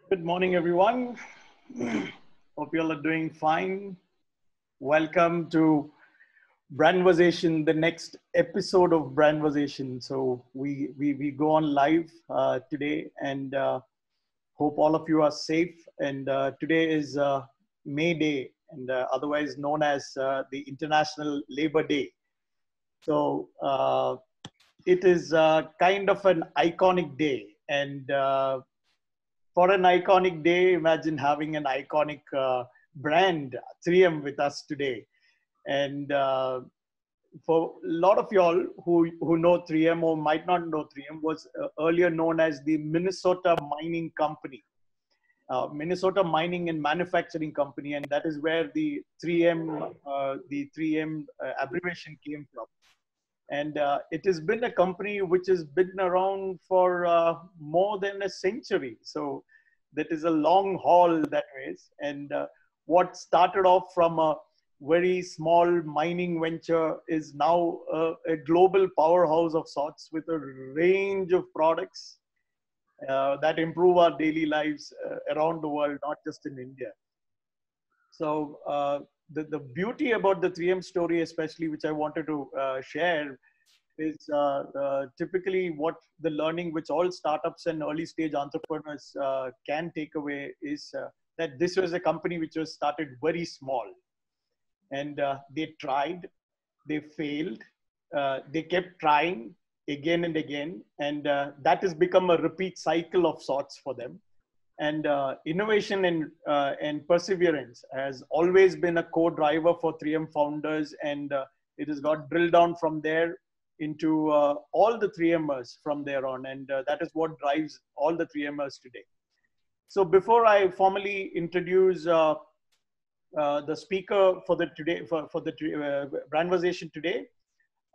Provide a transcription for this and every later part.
Good morning, everyone. Hope you all are doing fine. Welcome to Brandversation, the next episode of Brandversation. So we go on live today, and hope all of you are safe. And today is May Day, and otherwise known as the International Labor Day. So it is kind of an iconic day, and for an iconic day, imagine having an iconic brand, 3M, with us today. And for a lot of y'all who know 3M or might not know 3M, was earlier known as the Minnesota Mining Company, Minnesota Mining and Manufacturing Company, and that is where the 3M abbreviation came from. And it has been a company which has been around for more than a century. So that is a long haul that is. And what started off from a very small mining venture is now a global powerhouse of sorts, with a range of products that improve our daily lives around the world, not just in India. So the beauty about the 3M story, especially, which I wanted to share, is typically what the learning which all startups and early stage entrepreneurs can take away is that this was a company which was started very small, and they tried, they failed, they kept trying again and again, and that has become a repeat cycle of sorts for them. And innovation and perseverance has always been a core driver for 3M founders, and it has got drilled down from there into all the 3Mers from there on, and that is what drives all the 3Mers today. So before I formally introduce the speaker for the today for the Brandversation today,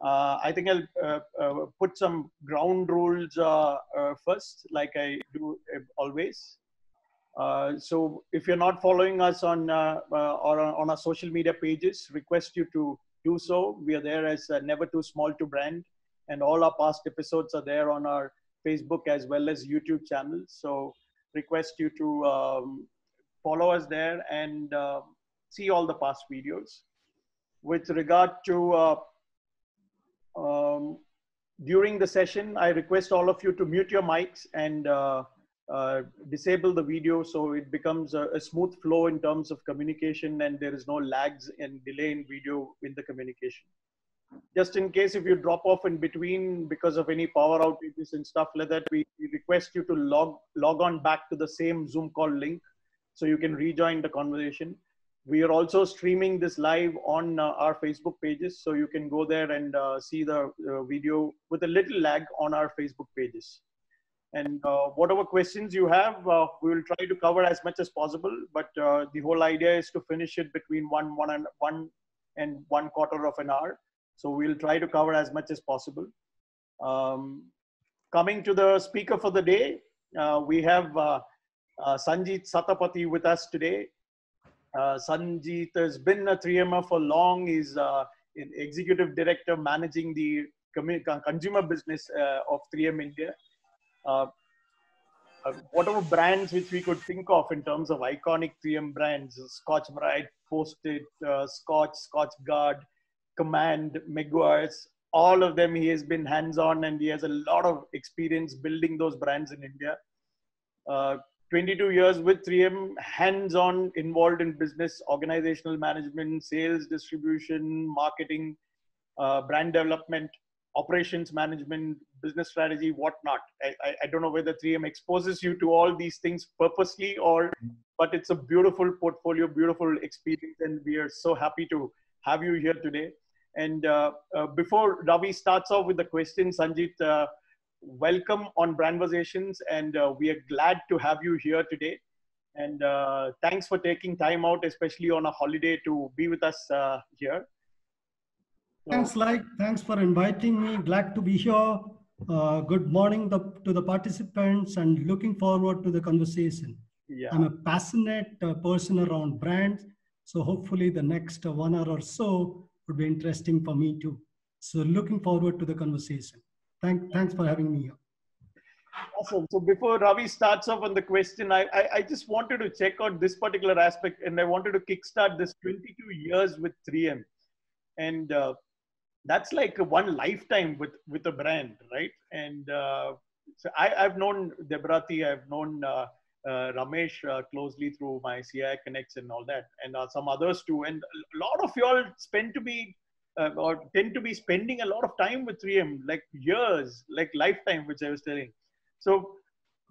I think I'll put some ground rules first, like I do always. So if you're not following us on or on our social media pages, request you to do so. We are there as Never Too Small to Brand, and all our past episodes are there on our Facebook as well as YouTube channels. So request you to follow us there and see all the past videos. With regard to during the session, I request all of you to mute your mics and disable the video, so it becomes a smooth flow in terms of communication, and there is no lags and delay in video in the communication. Just in case if you drop off in between because of any power outages and stuff like that, we request you to log on back to the same Zoom call link so you can rejoin the conversation. We are also streaming this live on our Facebook pages, so you can go there and see the video with a little lag on our Facebook pages. And whatever questions you have, we will try to cover as much as possible. But the whole idea is to finish it between one and 1/4 of an hour. So we'll try to cover as much as possible. Coming to the speaker for the day, we have Sanjit Satapathy with us today. Sanjit has been a 3Mer for long. He's an executive director managing the consumer business of 3M India. Whatever brands which we could think of in terms of iconic 3M brands, Scotch Brite, Post-it, Scotch Guard, Command, Meguiar's, all of them he has been hands-on, and he has a lot of experience building those brands in India. 22 years with 3M, hands-on, involved in business, organizational management, sales, distribution, marketing, brand development, operations management, business strategy, whatnot. I don't know whether 3M exposes you to all these things purposely, but it's a beautiful portfolio, beautiful experience, and we are so happy to have you here today. And before Ravi starts off with the question, Sanjit, welcome on Brandversations, and we are glad to have you here today. And thanks for taking time out, especially on a holiday, to be with us here. Thanks, thanks for inviting me. Glad to be here. Good morning to the participants, and looking forward to the conversation. Yeah. I'm a passionate person around brands, so hopefully the next 1 hour or so would be interesting for me too. So looking forward to the conversation. Thanks for having me here. Awesome. So before Ravi starts off on the question, I just wanted to check out this particular aspect, and I wanted to kickstart this 22 years with 3M. And that's like one lifetime with a brand, right? And so I've known Debrati, I've known Ramesh closely through my CI Connects and all that, and some others too. And a lot of y'all spend to be or tend to be spending a lot of time with 3M, like years, like lifetime, which I was telling. So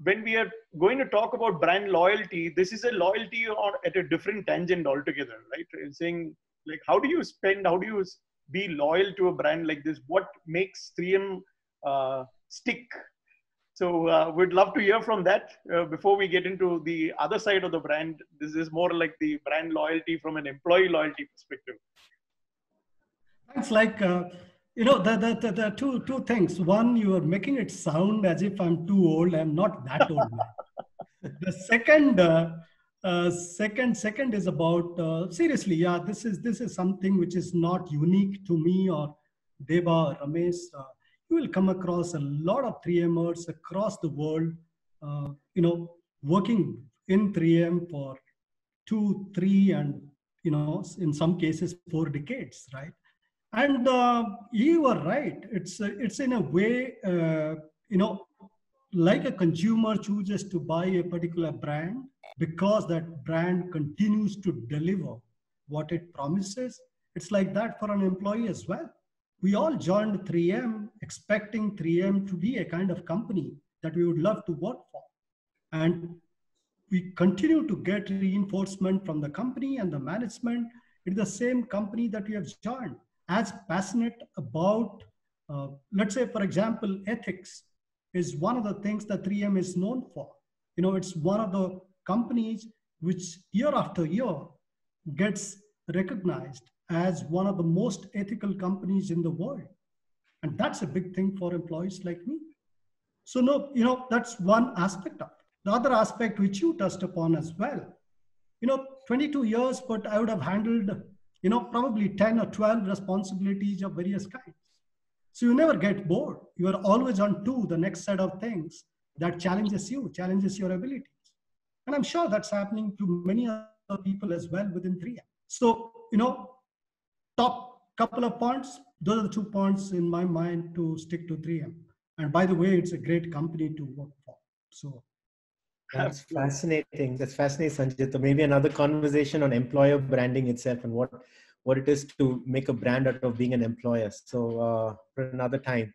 when we are going to talk about brand loyalty, this is a loyalty or at a different tangent altogether, right? And saying like, how do you spend? How do you be loyal to a brand like this? What makes 3M stick? So we'd love to hear from that before we get into the other side of the brand. This is more like the brand loyalty from an employee loyalty perspective. Thanks. Like, the two things. One, you are making it sound as if I'm too old. I'm not that old, man. The second is about seriously. Yeah, this is something which is not unique to me or Deba or Ramesh. You will come across a lot of 3Mers across the world. Working in 3M for 2, 3, and in some cases 4 decades, right? And you are right. It's in a way, like a consumer chooses to buy a particular brand because that brand continues to deliver what it promises. It's like that for an employee as well. We all joined 3M expecting 3M to be a kind of company that we would love to work for. And we continue to get reinforcement from the company and the management. It's the same company that we have joined. As passionate about, let's say, for example, ethics is one of the things that 3M is known for. It's one of the companies which year after year gets recognized as one of the most ethical companies in the world. And that's a big thing for employees like me. So no, that's one aspect of it. The other aspect which you touched upon as well, 22 years, but I would have handled, probably 10 or 12 responsibilities of various kinds. So you never get bored. You are always on to the next set of things that challenges you, challenges your abilities. And I'm sure that's happening to many other people as well within 3M. So, top couple of points, those are the 2 points in my mind to stick to 3M. And by the way, it's a great company to work for. So that's fascinating. That's fascinating, Sanjit. So maybe another conversation on employer branding itself and what it is to make a brand out of being an employer. So for another time.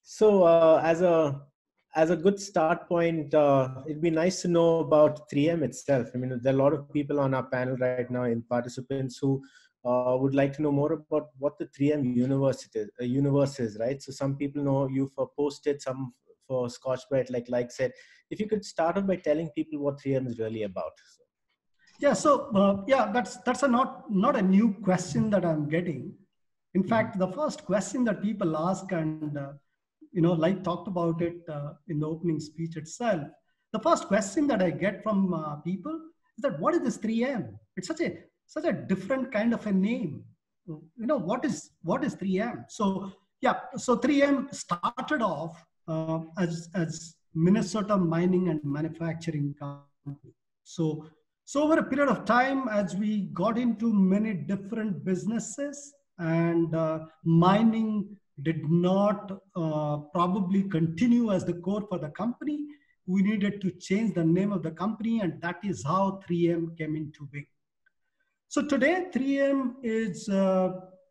So as a good start point, it'd be nice to know about 3M itself. I mean, there are a lot of people on our panel right now in participants who would like to know more about what the 3M universe is, right? So some people know you for Post-it, some for Scotch-Brite, like said. If you could start off by telling people what 3M is really about. Yeah, so that's not a new question that I'm getting. In fact, the first question that people ask, and like talked about it in the opening speech itself, the first question that I get from people is that what is this 3M? It's such a different kind of a name. What is 3M? So yeah, so 3M started off as Minnesota Mining and Manufacturing Company. So over a period of time, as we got into many different businesses, and mining did not probably continue as the core for the company, we needed to change the name of the company, and that is how 3M came into being. So today, 3M is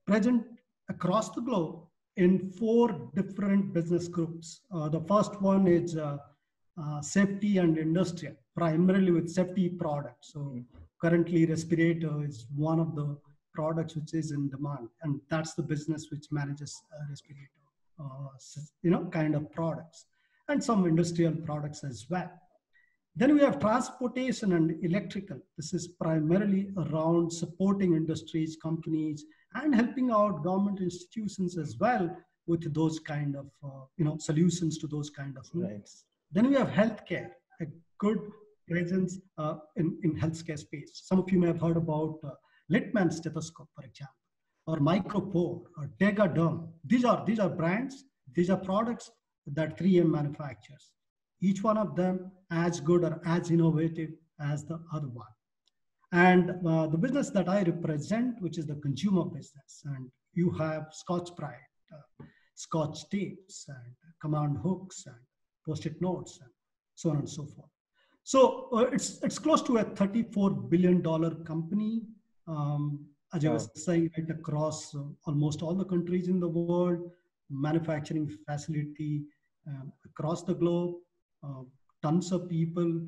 present across the globe in 4 different business groups. The first one is safety and industrial, primarily with safety products. So currently, respirator is one of the products which is in demand, and that's the business which manages respirator, kind of products, and some industrial products as well. Then we have transportation and electrical. This is primarily around supporting industries, companies, and helping out government institutions as well with those kind of solutions to those kind of needs. Right. Then we have healthcare, a good presence in healthcare space. Some of you may have heard about Littmann stethoscope, for example, or Micropore or Tegaderm. These are brands. These are products that 3M manufactures. each one of them as good or as innovative as the other one. And the business that I represent, which is the consumer business, and you have Scotch Brite, Scotch tapes, and command hooks, and post-it notes, and so on and so forth. So it's close to a $34 billion company. As I was saying, right across almost all the countries in the world, manufacturing facility across the globe, tons of people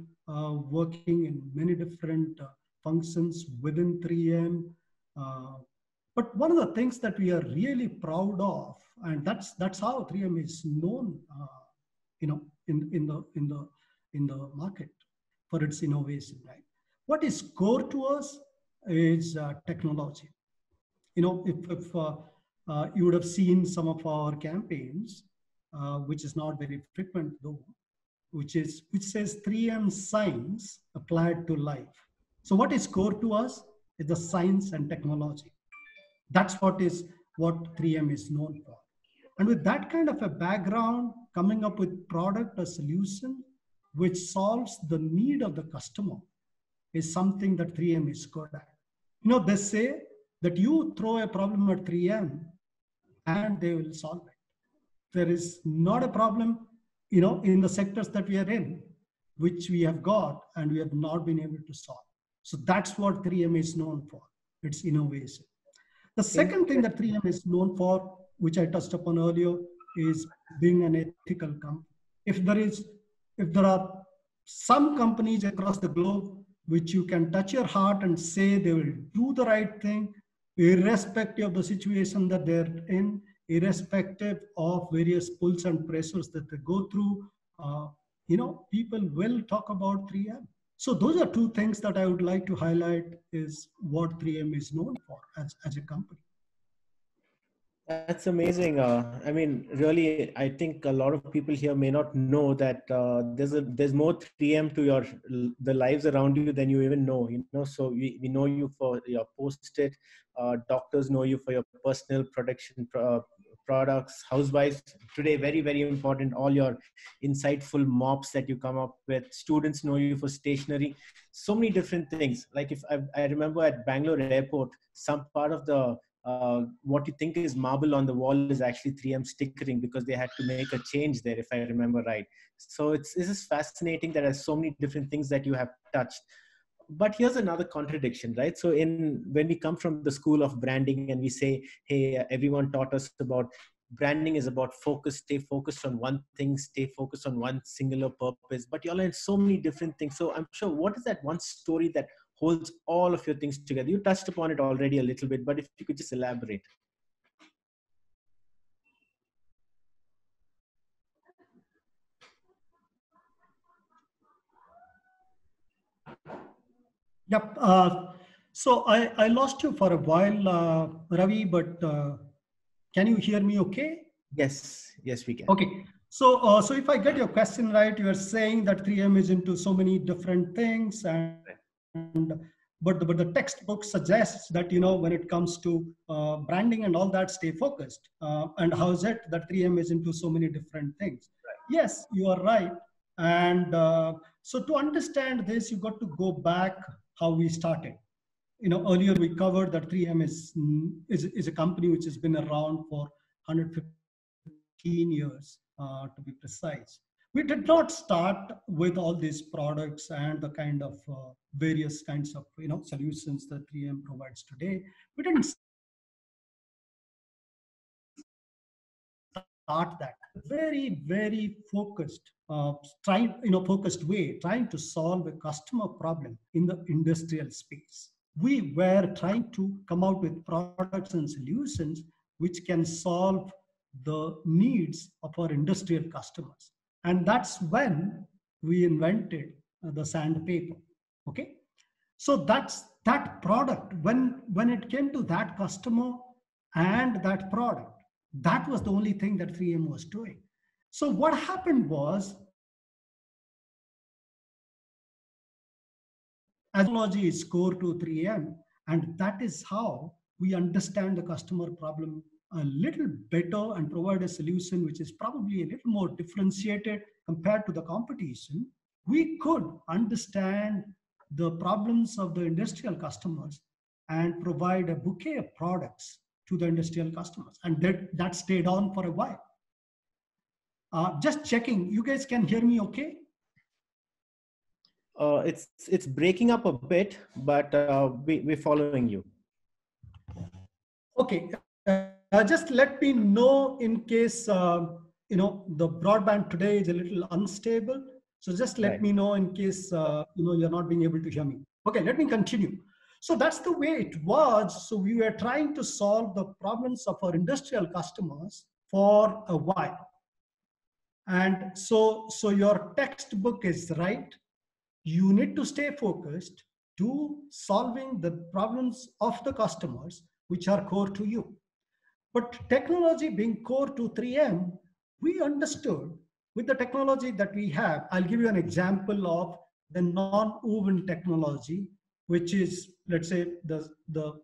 working in many different functions within 3M. But one of the things that we are really proud of, and that's how 3M is known, in the market for its innovation, right? What is core to us is technology. If you would have seen some of our campaigns, which is not very frequent though, which says 3M science applied to life. So what is core to us is the science and technology. That's what 3M is known for. And with that kind of a background, coming up with product or solution which solves the need of the customer is something that 3M is good at. They say that you throw a problem at 3M and they will solve it. There is not a problem, in the sectors that we are in, which we have got and we have not been able to solve. So that's what 3M is known for. It's innovation. The second thing that 3M is known for, which I touched upon earlier, is being an ethical company. If there are some companies across the globe which you can touch your heart and say they will do the right thing, irrespective of the situation that they're in, irrespective of various pulls and pressures that they go through, people will talk about 3M. So those are two things that I would like to highlight is what 3M is known for as a company. That's amazing. I mean, really, I think a lot of people here may not know that there's more 3M to the lives around you than you even know. So we know you for your post-it. Doctors know you for your personal protection products. Housewives today, very, very important. All your insightful mops that you come up with. Students know you for stationery. So many different things. Like if I remember at Bangalore airport, some part of the what you think is marble on the wall is actually 3M stickering because they had to make a change there, if I remember right. So this is fascinating. There are so many different things that you have touched. But here's another contradiction, right? So when we come from the school of branding and we say, hey, everyone taught us about branding is about focus, stay focused on one thing, stay focused on one singular purpose, but you all learn so many different things. So I'm sure, what is that one story that holds all of your things together? You touched upon it already a little bit, but if you could just elaborate. Yep. So I lost you for a while, Ravi, but can you hear me okay? Yes, we can. Okay. So if I get your question right, you are saying that 3M is into so many different things, but the textbook suggests that when it comes to branding and all that, stay focused. And how is it that 3M is into so many different things? Right. Yes, you are right. And so to understand this, you got to go back how we started. Earlier we covered that 3M is a company which has been around for 115 years, to be precise. We did not start with all these products and the kind of various kinds of solutions that 3M provides today. We didn't start that. Very, very focused, focused way, trying to solve a customer problem in the industrial space. We were trying to come out with products and solutions which can solve the needs of our industrial customers. And that's when we invented the sandpaper. Okay. So that's that product. When it came to that customer and that product, that was the only thing that 3M was doing. So what happened was, technology is core to 3M, and that is how we understand the customer problem a little better and provide a solution which is probably a little more differentiated compared to the competition, we could understand the problems of the industrial customers and provide a bouquet of products to the industrial customers. And that stayed on for a while. Just checking, you guys can hear me okay? It's breaking up a bit, but we're following you. Okay, just let me know in case the broadband today is a little unstable. So just let me know in case you're not being able to hear me. Okay, let me continue. So that's the way it was. So we were trying to solve the problems of our industrial customers for a while. And so your textbook is right. You need to stay focused to solving the problems of the customers which are core to you. But technology being core to 3M, we understood with the technology that we have. I'll give you an example of the non-woven technology, which is, let's say, the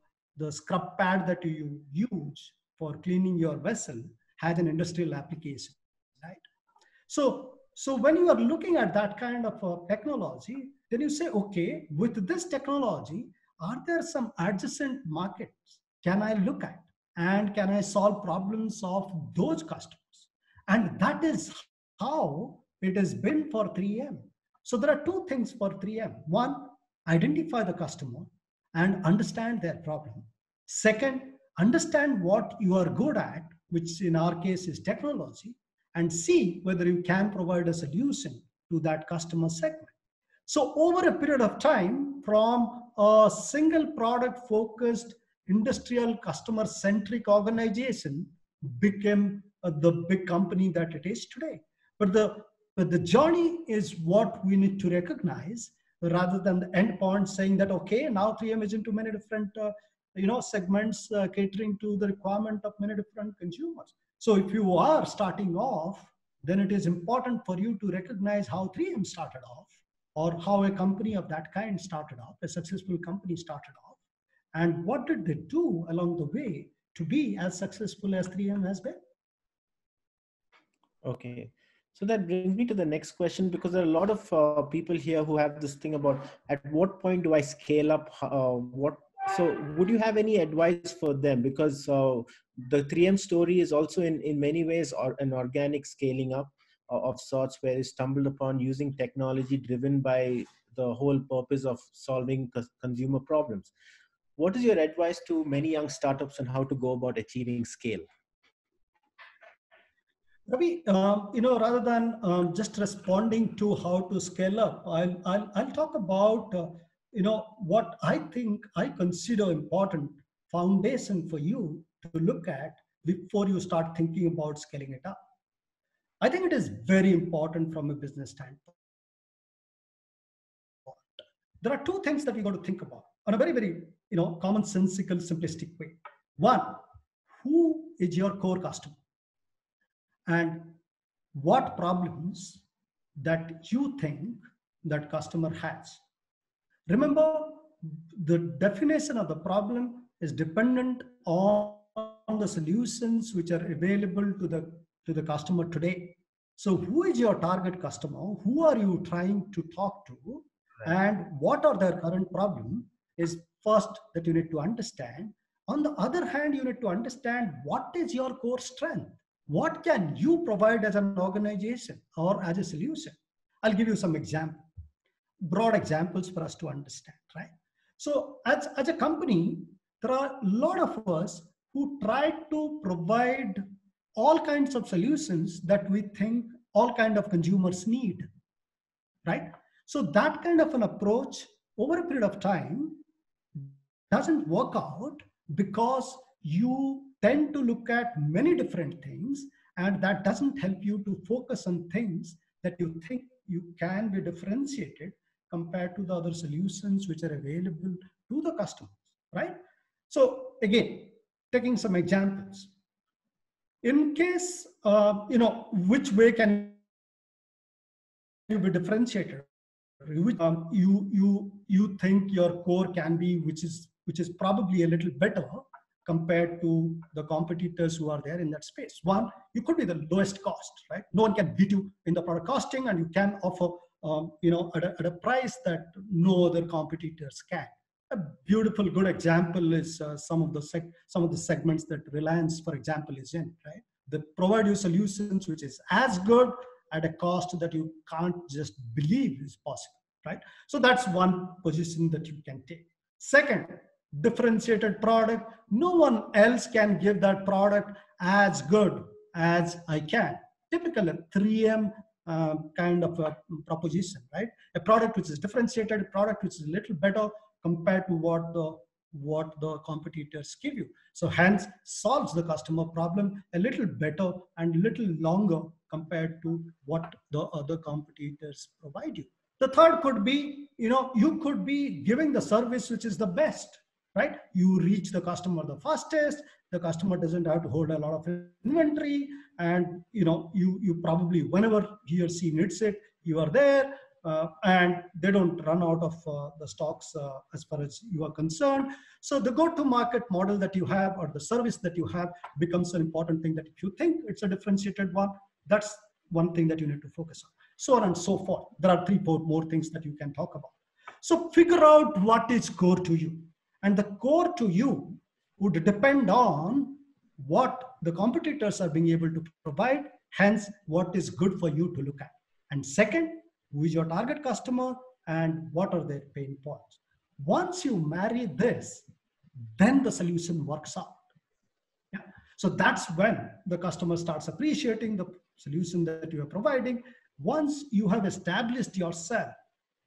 scrub pad that you use for cleaning your vessel has an industrial application, right? So when you are looking at that kind of technology, then you say, okay, with this technology, are there some adjacent markets can I look at? And can I solve problems of those customers? And that is how it has been for 3M. So there are two things for 3M. One, identify the customer and understand their problem. Second, understand what you are good at, which in our case is technology, and see whether you can provide a solution to that customer segment. So over a period of time, from a single product focused industrial customer centric organization became the big company that it is today. But the journey is what we need to recognize rather than the end point saying that, okay, now 3M is into many different segments catering to the requirement of many different consumers. So if you are starting off, then it is important for you to recognize how 3M started off, or how a company of that kind started off, a successful company started off, and what did they do along the way to be as successful as 3M has been. Okay. So that brings me to the next question, because there are a lot of people here who have this thing about at what point do I scale up? So would you have any advice for them? Because the 3M story is also in many ways an organic scaling up of sorts, where it's stumbled upon using technology driven by the whole purpose of solving consumer problems. What is your advice to many young startups on how to go about achieving scale? Ravi, rather than just responding to how to scale up, I'll talk about what I consider important foundation for you to look at before you start thinking about scaling it up. I think it is very important from a business standpoint. There are two things that we got to think about on a very, very commonsensical, simplistic way. One, who is your core customer? And what problems that you think that customer has. Remember, the definition of the problem is dependent on the solutions which are available to the customer today. So who is your target customer? Who are you trying to talk to? And what are their current problem is first that you need to understand. On the other hand, you need to understand what is your core strength. What can you provide as an organization or as a solution? I'll give you some examples, broad examples for us to understand, right? So as a company, there are a lot of us who try to provide all kinds of solutions that we think all kinds of consumers need, right? So that kind of an approach over a period of time doesn't work out because you tend to look at many different things, and that doesn't help you to focus on things that you think you can be differentiated compared to the other solutions which are available to the customers, right? So again, taking some examples. In case, which way can you be differentiated? Which you think your core can be, which is probably a little better compared to the competitors who are there in that space. One, you could be the lowest cost, right? No one can beat you in the product costing, and you can offer, at a price that no other competitors can. A beautiful, good example is some of the segments that Reliance, for example, is in, right? They provide you solutions which is as good at a cost that you can't just believe is possible, right? So that's one position that you can take. Second, differentiated product. No one else can give that product as good as I can. Typical 3M kind of a proposition, right? A product which is differentiated, a product which is a little better compared to what the competitors give you. So hence solves the customer problem a little better and a little longer compared to what the other competitors provide you. The third could be, you could be giving the service which is the best, right? You reach the customer the fastest, the customer doesn't have to hold a lot of inventory, and you probably, whenever he or she needs it, you are there, and they don't run out of the stocks as far as you are concerned. So the go-to-market model that you have, or the service that you have, becomes an important thing, that if you think it's a differentiated one, that's one thing that you need to focus on. So on and so forth. There are 3 more things that you can talk about. So figure out what is core to you. And the core to you would depend on what the competitors are being able to provide, hence what is good for you to look at. And second, who is your target customer and what are their pain points. Once you marry this, then the solution works out. Yeah. So that's when the customer starts appreciating the solution that you are providing. Once you have established yourself,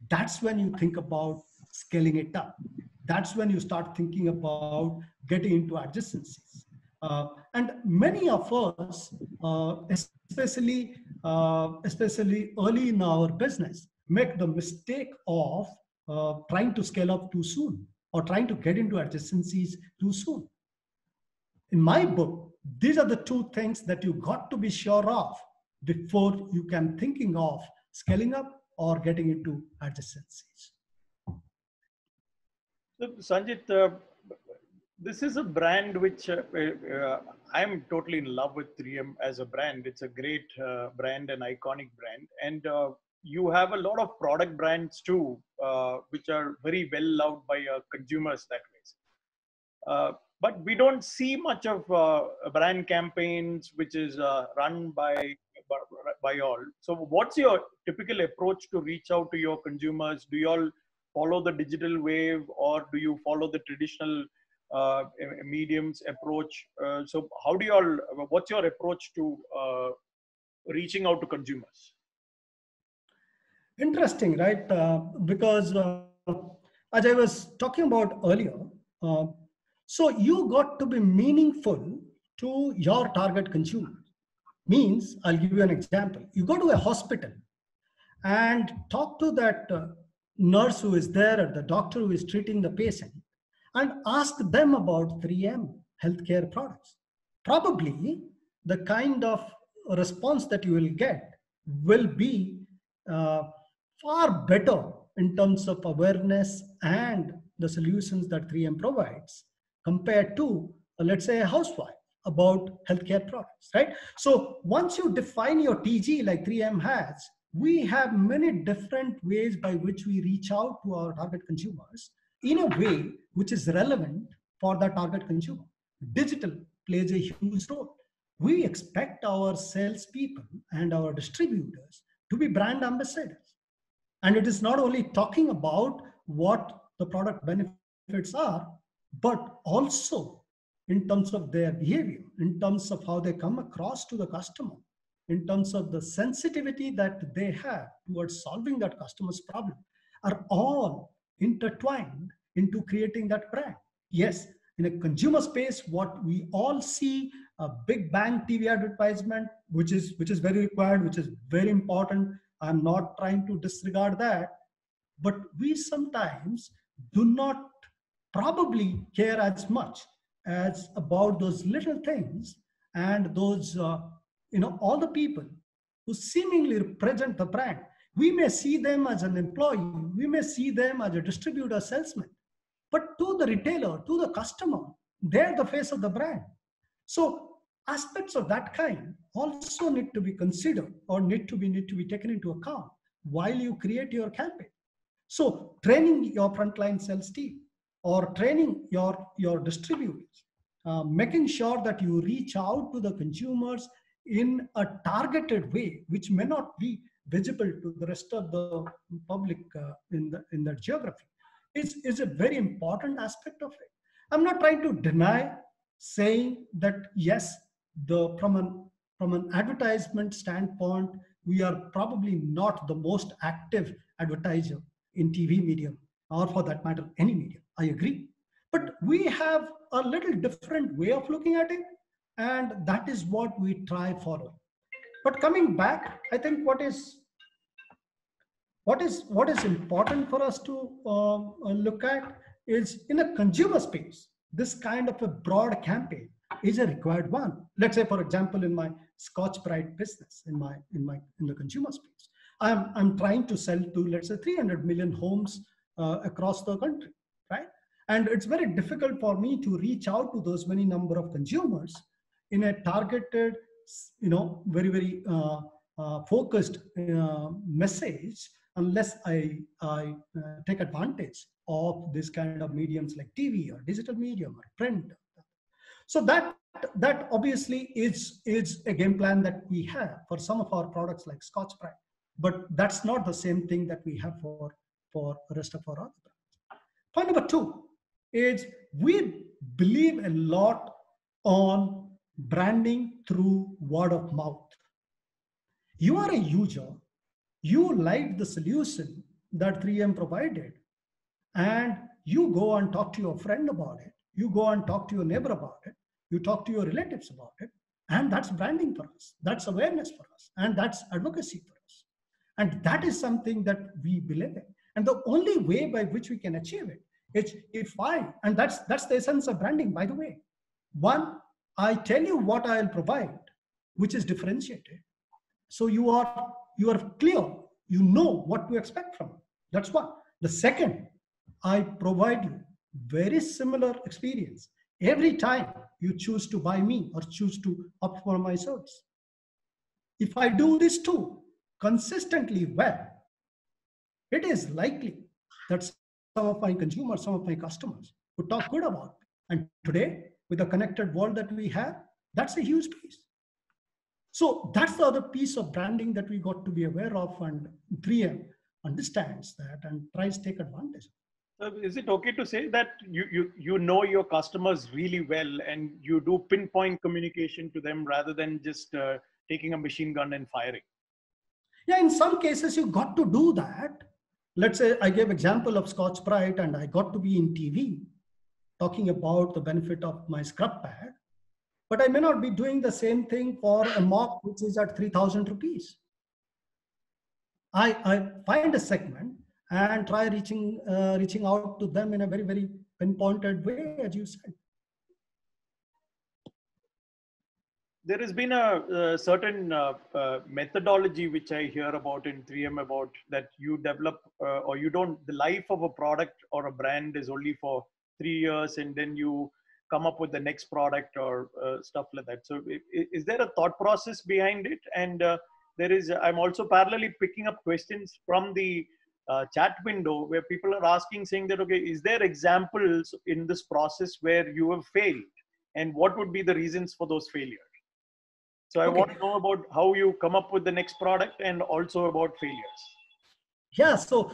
that's when you think about scaling it up. That's when you start thinking about getting into adjacencies. And many of us, especially early in our business, make the mistake of trying to scale up too soon, or trying to get into adjacencies too soon. In my book, these are the 2 things that you got to be sure of before you can thinking of scaling up or getting into adjacencies. So, Sanjit, this is a brand which I'm totally in love with 3M as a brand. It's a great brand, an iconic brand. And you have a lot of product brands too, which are very well loved by consumers that way. But we don't see much of brand campaigns which is run by all. So what's your typical approach to reach out to your consumers? Do you all follow the digital wave, or do you follow the traditional mediums approach? So how do you all, what's your approach to reaching out to consumers? Interesting, right? Because as I was talking about earlier, so you got to be meaningful to your target consumer. Means, I'll give you an example. You go to a hospital and talk to that nurse who is there, or the doctor who is treating the patient, and ask them about 3M healthcare products. Probably the kind of response that you will get will be far better in terms of awareness and the solutions that 3M provides compared to, let's say, a housewife about healthcare products, right? So once you define your TG like 3M has, we have many different ways by which we reach out to our target consumers in a way which is relevant for the target consumer. Digital plays a huge role. We expect our salespeople and our distributors to be brand ambassadors. And it is not only talking about what the product benefits are, but also in terms of their behavior, in terms of how they come across to the customer, in terms of the sensitivity that they have towards solving that customer's problem, are all intertwined into creating that brand. Yes, in a consumer space, what we all see, a big bang TV advertisement, which is very required, which is very important. I'm not trying to disregard that, but we sometimes do not probably care as much as about those little things and those, all the people who seemingly represent the brand. We may see them as an employee, we may see them as a distributor, salesman, but to the retailer, to the customer, They're the face of the brand. So aspects of that kind also need to be considered or need to be taken into account while you create your campaign. So training your frontline sales team or training your distributors, making sure that you reach out to the consumers in a targeted way, which may not be visible to the rest of the public in that geography, is a very important aspect of it. I'm not trying to deny saying that yes, the from an advertisement standpoint, we are probably not the most active advertiser in TV medium, or for that matter, any medium. I agree. But we have a little different way of looking at it, and that is what we try follow. But coming back, I think what is important for us to look at is in a consumer space, this kind of a broad campaign is a required one. Let's say, for example, in my Scotch Brite business, in the consumer space, I'm trying to sell to, let's say, 300 million homes across the country, right? And it's very difficult for me to reach out to those many number of consumers in a targeted, very focused message, unless I take advantage of this kind of mediums like TV or digital medium or print. So that obviously is a game plan that we have for some of our products like Scotch Brite, but that's not the same thing that we have for the rest of our other brands. Point number two is we believe a lot on branding through word of mouth. You are a user, you like the solution that 3M provided, and you go and talk to your friend about it, you go and talk to your neighbor about it, you talk to your relatives about it, and that's branding for us, that's awareness for us, and that's advocacy for us. And that is something that we believe in. And the only way by which we can achieve it is if and that's the essence of branding, by the way. One, I tell you what I'll provide, which is differentiated. So you are clear, you know what to expect from it. That's one. The second, I provide you very similar experience every time you choose to buy me or choose to opt for my service. If I do this too consistently well, it is likely that some of my consumers, some of my customers would talk good about it. And today, with the connected world that we have, that's a huge piece. So that's the other piece of branding that we got to be aware of, and 3M understands that and tries to take advantage. So is it okay to say that you know your customers really well and you do pinpoint communication to them rather than just taking a machine gun and firing? Yeah, in some cases you got to do that. Let's say I gave example of Scotch Brite and I got to be in TV talking about the benefit of my scrub pad, but I may not be doing the same thing for a mop which is at 3,000 rupees. I find a segment and try reaching out to them in a very, very pinpointed way, as you said. There has been a certain methodology which I hear about in 3M about that you develop or you don't, the life of a product or a brand is only for 3 years and then you come up with the next product or stuff like that. So is there a thought process behind it? And I'm also parallelly picking up questions from the chat window where people are asking, saying that, okay, is there examples in this process where you have failed? And what would be the reasons for those failures? So I want to know about how you come up with the next product and also about failures. Yeah, so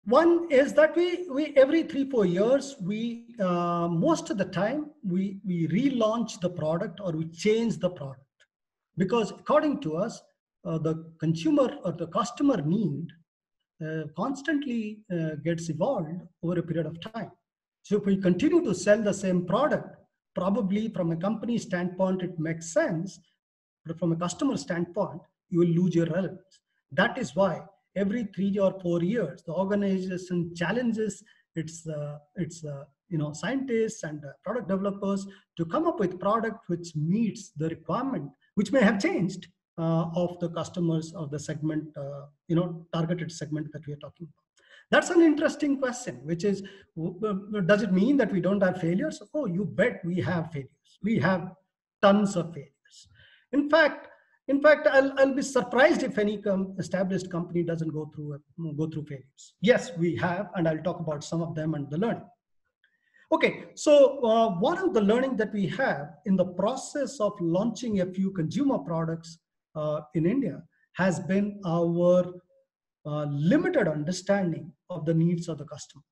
one is that we every 3-4 years, we most of the time, we relaunch the product or we change the product. Because according to us, the consumer or the customer need constantly gets evolved over a period of time. So if we continue to sell the same product, probably from a company standpoint, it makes sense. But from a customer standpoint, you will lose your relevance. That is why every 3 or 4 years, the organization challenges its scientists and product developers to come up with product which meets the requirement, which may have changed of the customers of the segment, targeted segment that we are talking about. That's an interesting question, which is, does it mean that we don't have failures? Oh, you bet we have failures. We have tons of failures. In fact, I'll be surprised if any established company doesn't go through failures. Yes, we have, and I'll talk about some of them and the learning. Okay, so one of the learning that we have in the process of launching a few consumer products in India has been our limited understanding of the needs of the customer.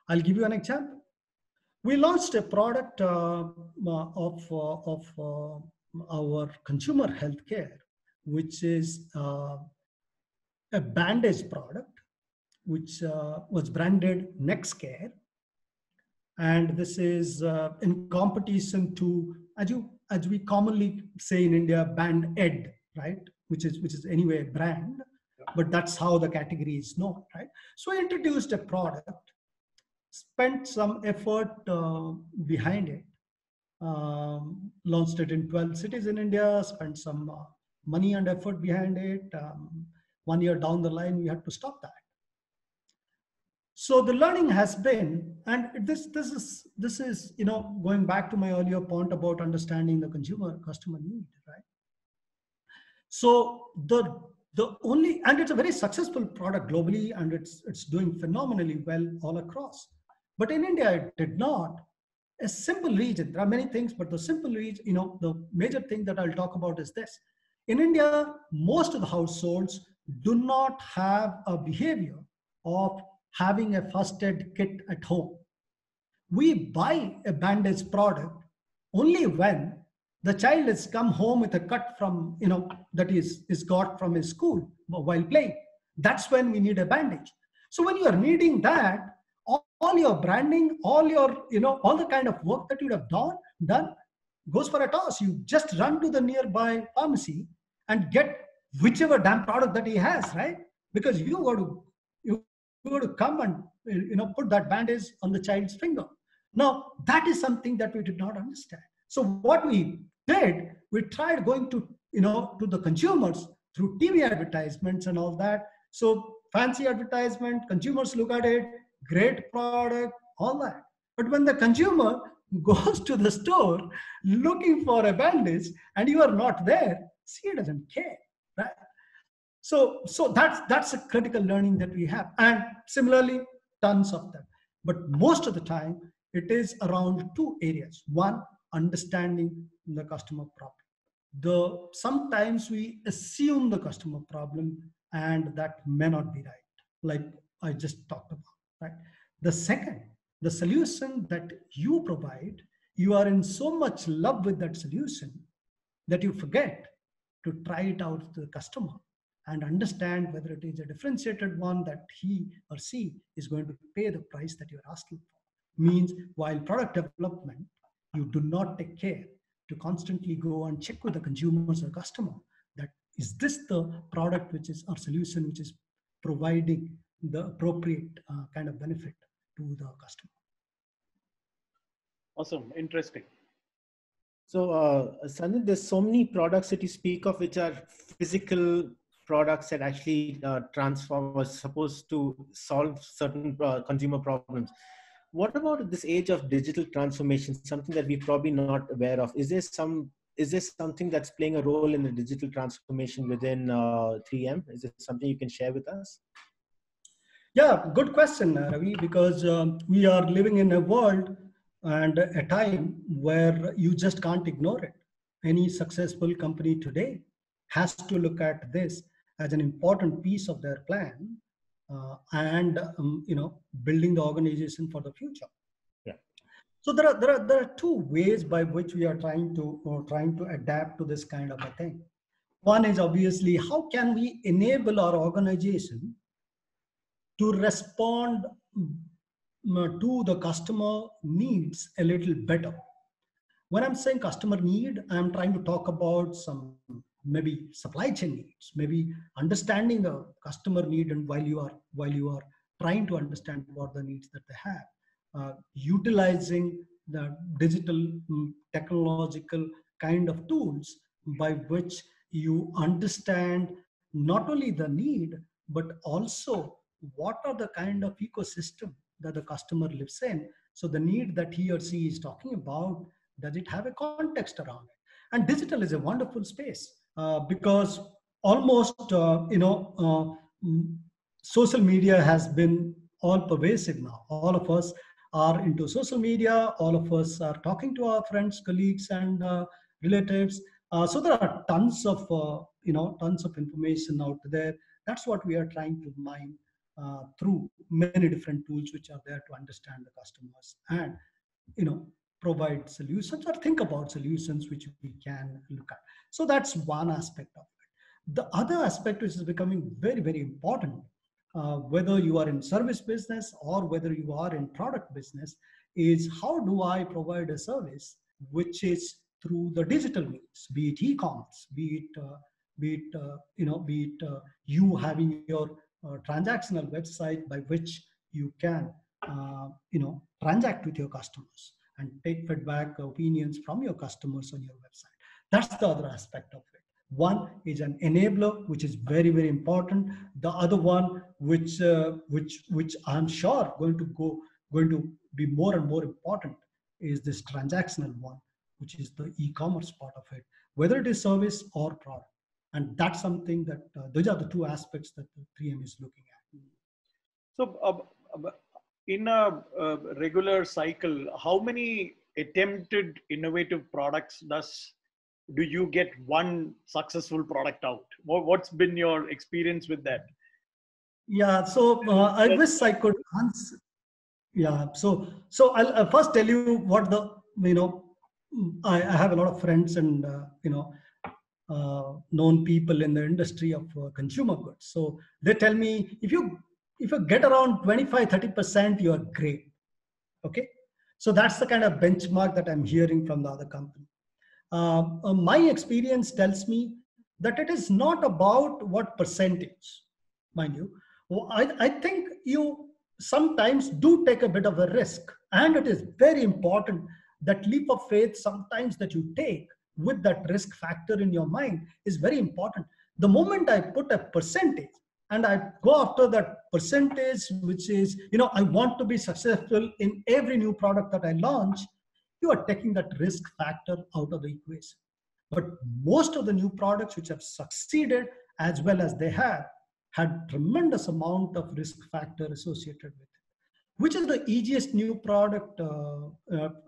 I'll give you an example. We launched a product of our consumer healthcare, which is a bandage product, which was branded NextCare. And this is in competition to, as we commonly say in India, Band Ed, right? Which is anyway a brand, but that's how the category is known, right? So we introduced a product, spent some effort behind it, launched it in 12 cities in India, spent some money and effort behind it. 1 year down the line, we had to stop that. So the learning has been, and this is going back to my earlier point about understanding the customer need, right? So the only, and it's a very successful product globally, and it's doing phenomenally well all across. But in India, it did not. A simple reason. There are many things, but the simple reason, the major thing that I'll talk about is this. In India, most of the households do not have a behavior of having a first aid kit at home. We buy a bandage product only when the child has come home with a cut from, that is got from his school while playing. That's when we need a bandage. So when you are needing that, all your branding, all your, all the kind of work that you would have done goes for a toss. You just run to the nearby pharmacy and get whichever damn product that he has, right? Because you got to come and put that bandage on the child's finger. Now that is something that we did not understand. So what we did, we tried going to to the consumers through TV advertisements and all that. So fancy advertisement, consumers look at it, great product, all that. But when the consumer goes to the store looking for a bandage and you are not there, he doesn't care, right? So that's a critical learning that we have, and similarly, tons of them. But most of the time, it is around two areas. One, understanding the customer problem. Sometimes we assume the customer problem, and that may not be right, like I just talked about, right? The second, the solution that you provide, you are in so much love with that solution that you forget to try it out to the customer and understand whether it is a differentiated one that he or she is going to pay the price that you're asking for. Means while product development, you do not take care to constantly go and check with the consumers or customer that is this the product which is our solution which is providing the appropriate kind of benefit to the customer. Awesome, interesting. So, Sanjit, there's so many products that you speak of which are physical products that actually transform or supposed to solve certain consumer problems. What about this age of digital transformation, something that we're probably not aware of? Is there something that's playing a role in the digital transformation within 3M? Is it something you can share with us? Yeah, good question, Ravi, because we are living in a world and a time where you just can't ignore it. Any successful company today has to look at this as an important piece of their plan and building the organization for the future. Yeah. So there are two ways by which we are trying to adapt to this kind of a thing. One is obviously how can we enable our organization to respond to the customer needs a little better. When I'm saying customer need, I'm trying to talk about some maybe supply chain needs, maybe understanding the customer need, and while you are trying to understand what the needs that they have, utilizing the digital technological kind of tools by which you understand not only the need but also what are the kind of ecosystem that the customer lives in. So the need that he or she is talking about, does it have a context around it? And digital is a wonderful space because almost, social media has been all pervasive now. All of us are into social media. All of us are talking to our friends, colleagues, and relatives. So there are tons of information out there. That's what we are trying to mine through many different tools which are there to understand the customers and you know provide solutions or think about solutions which we can look at. So that's one aspect of it. The other aspect which is becoming very important, whether you are in service business or whether you are in product business, is how do I provide a service which is through the digital means, be it e-commerce, be it you having your transactional website by which you can transact with your customers and take feedback, opinions from your customers on your website. That's the other aspect of it. One is an enabler, which is very important. The other one, which I'm sure going to be more and more important, is this transactional one, which is the e-commerce part of it, whether it is service or product. And that's something that those are the two aspects that the 3M is looking at. So in a regular cycle, how many attempted innovative products do you get one successful product out? What's been your experience with that? Yeah, so I wish I could answer. Yeah, so I'll first tell you what I have a lot of friends and known people in the industry of consumer goods. So they tell me if you get around 25-30%, you are great. Okay, so that's the kind of benchmark that I'm hearing from the other company. My experience tells me that it is not about what percentage, mind you. I think you sometimes do take a bit of a risk, and it is very important that leap of faith sometimes that you take with that risk factor in your mind is very important. The moment I put a percentage and I go after that percentage, which is, I want to be successful in every new product that I launch, you are taking that risk factor out of the equation. But most of the new products which have succeeded as well as they have had tremendous amount of risk factor associated with it. Which is the easiest new product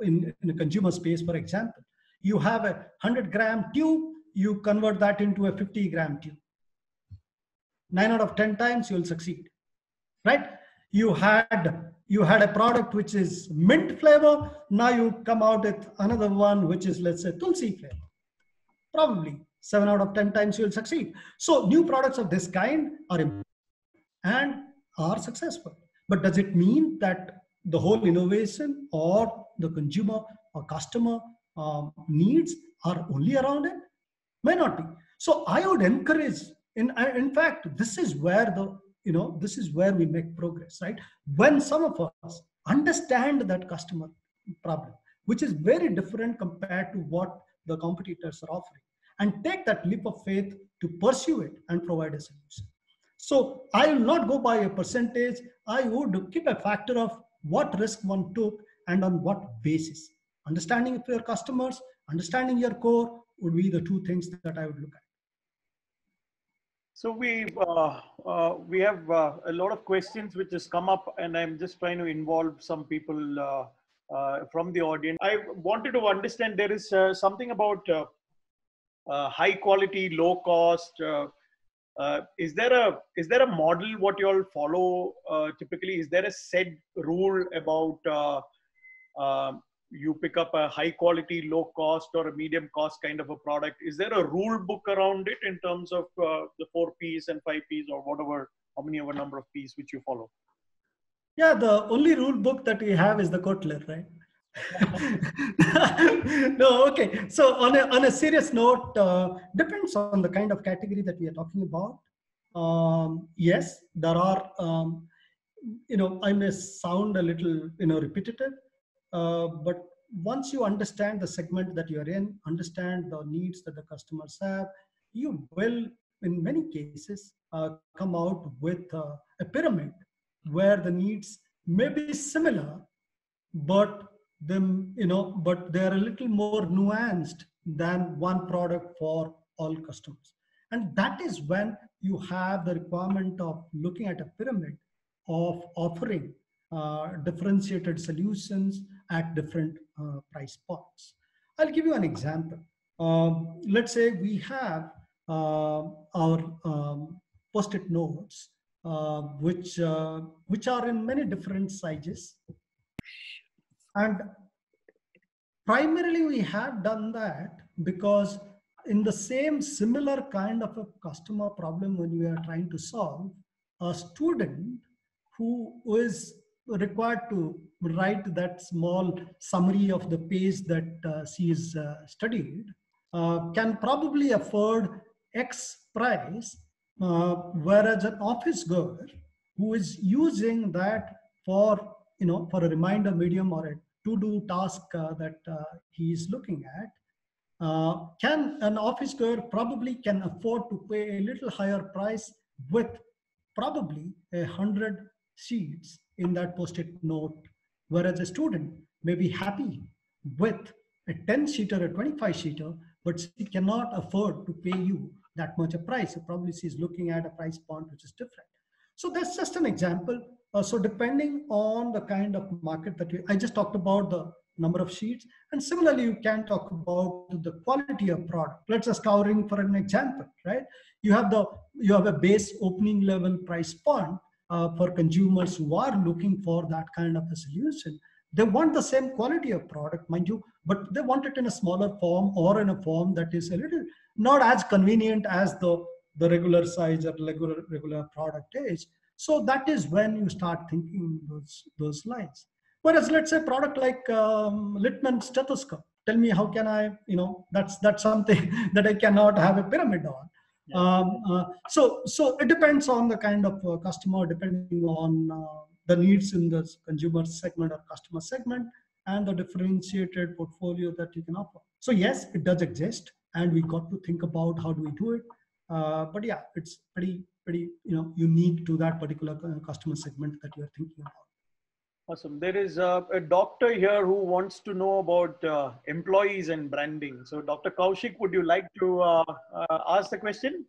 in the consumer space? For example, you have a 100-gram tube, you convert that into a 50-gram tube. 9 out of 10 times you'll succeed, right? You had a product which is mint flavor, now you come out with another one which is, let's say, tulsi flavor. Probably 7 out of 10 times you'll succeed. So new products of this kind are important and are successful. But does it mean that the whole innovation or the consumer or customer needs are only around it? May not be. So I would encourage, in fact, this is where we make progress, right? When some of us understand that customer problem, which is very different compared to what the competitors are offering, and take that leap of faith to pursue it and provide a solution. So I will not go by a percentage. I would keep a factor of what risk one took and on what basis. Understanding of your customers, understanding your core would be the two things that I would look at. So we have a lot of questions which has come up, and I'm just trying to involve some people from the audience. I wanted to understand, there is something about high quality, low cost. Is there a model what you all follow typically? Is there a set rule about you pick up a high quality, low cost or a medium cost kind of a product? Is there a rule book around it in terms of the 4 Ps and 5 Ps or whatever, how many of a number of Ps which you follow? Yeah, the only rule book that we have is the Kotler, right? No, okay. So on a serious note, depends on the kind of category that we are talking about. Yes, there are, I may sound a little, repetitive, but once you understand the segment that you're in, understand the needs that the customers have, you will, in many cases, come out with a pyramid where the needs may be similar, but but they are a little more nuanced than one product for all customers. And that is when you have the requirement of looking at a pyramid of offering differentiated solutions at different price points. I'll give you an example. Let's say we have our post-it notes, which are in many different sizes, and primarily we have done that because in the same similar kind of a customer problem when we are trying to solve, a student who is required to write that small summary of the page that she is studied can probably afford X price, whereas an office girl who is using that for for a reminder medium or a to-do task that he is looking at, can an office girl probably can afford to pay a little higher price with probably 100 sheets in that post-it note, whereas a student may be happy with a 10 sheeter, a 25 sheeter, but she cannot afford to pay you that much a price. So probably she's looking at a price point which is different. So that's just an example. So depending on the kind of market that I just talked about the number of sheets, and similarly you can talk about the quality of product. Let's just covering for an example, right? You have a base opening level price point for consumers who are looking for that kind of a solution. They want the same quality of product, mind you, but they want it in a smaller form or in a form that is a little not as convenient as the regular size or regular product is. So that is when you start thinking those lines. Whereas let's say product like Littmann stethoscope, tell me how can I, that's something that I cannot have a pyramid on. So it depends on the kind of customer, depending on the needs in the consumer segment or customer segment, and the differentiated portfolio that you can offer. So yes, it does exist, and we got to think about how do we do it. But yeah, it's pretty unique to that particular customer segment that you're thinking about. Awesome. There is a doctor here who wants to know about employees and branding. So Dr. Kaushik, would you like to ask the question?